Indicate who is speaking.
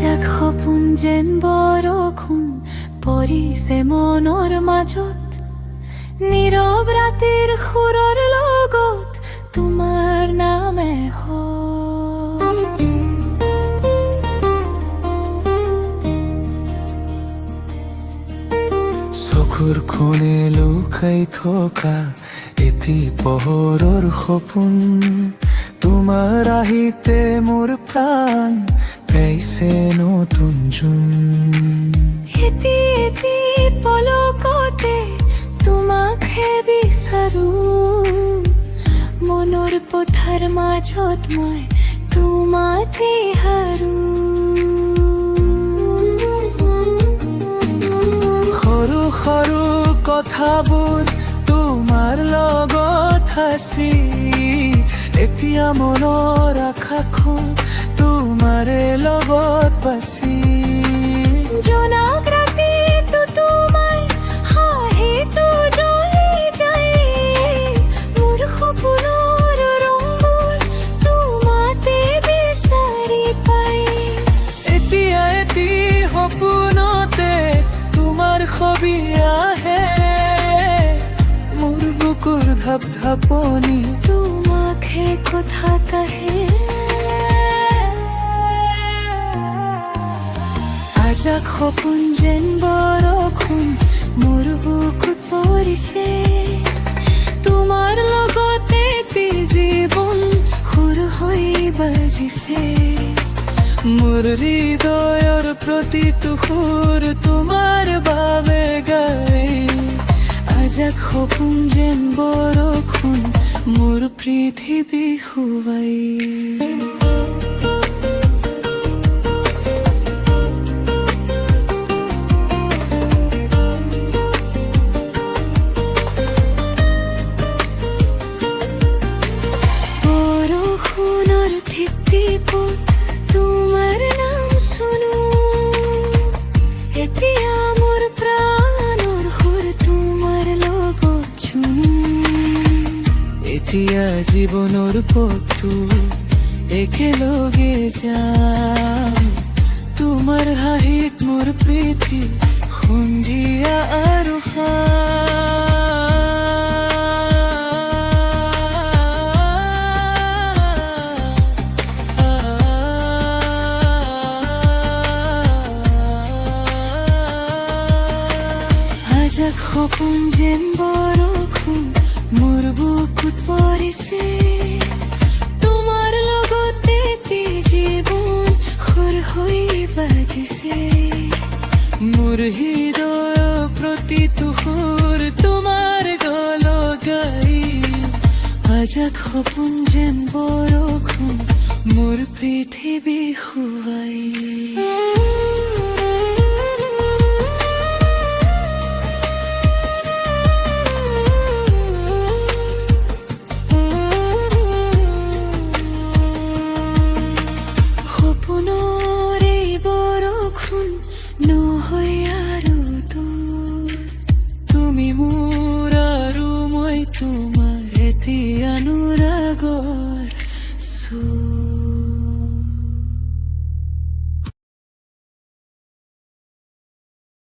Speaker 1: আজাক সপোন যেন বৰষুণ পৰিছে মনৰ মাজত, নীৰৱ ৰাতিৰ সুৰৰ লগত তোমাৰ নামে
Speaker 2: চকুৰ কোণে লুকাই থকা এটি পোহৰৰ সপোন, তোমাৰ আহিতে মোৰ প্ৰাণ পাইছে নতুন জোন।
Speaker 1: এটি এটি পলকতে তোমাকহে বিচাৰো, মনৰ পথাৰ মাজত মই তোমাতে হাৰো।
Speaker 2: সৰু সৰু কথাবোৰ তোমাৰ লগত সাঁচি, এতিয়া মনৰ আকাশখন তোমাৰে লগত বাচি।
Speaker 1: জোনাক ৰাতিটো তোমাৰ হাঁহিটো জ্বলি যায়, মোৰ সপোনৰ ৰংবোৰ তোমাতে বিচাৰি পাই।
Speaker 2: এতিয়া এটি সপোনতে তোমাৰ ছবি আহে, মোৰ বুকুৰ ধাপ ধাপনি
Speaker 1: তোমাকহে কথা কাহে। আজাক সপোন যেন বৰষুণ মোৰ বুকুত পৰিছে, তোমাৰ লগতে এটি জীৱন সুৰ হৈ বাজিছে।
Speaker 2: মোৰ হৃদয়ৰ প্ৰতিটো সুৰ তোমাৰ বাবে গাই।
Speaker 1: আজাক সপোন যেন বৰষুণ মোৰ পৃথিৱী শুৱাই। বৰষুণৰ টিপটিপত তোমাৰ নাম শুনো, এতিয়া মোৰ প্ৰাণৰ সুৰ তোমাৰ লগত ঝুম।
Speaker 2: এতিয়া জীৱনৰ পথটো একেলগে যাম, তোমাৰ হাঁহিত মোৰ প্ৰীতি সন্ধিয়া আৰু
Speaker 1: আজাক সপোন যেন বৰষুণ মোৰ বুকুত পৰিছে, তোমাৰ লগতে এটি জীৱন সুৰ হৈ বাজিছে।
Speaker 2: মোৰ হৃদয় প্ৰতিটো সুৰ তোমাৰ গলত গাই।
Speaker 1: আজাক সপোন যেন বৰষুণ মোৰ পৃথিৱী শুৱাই।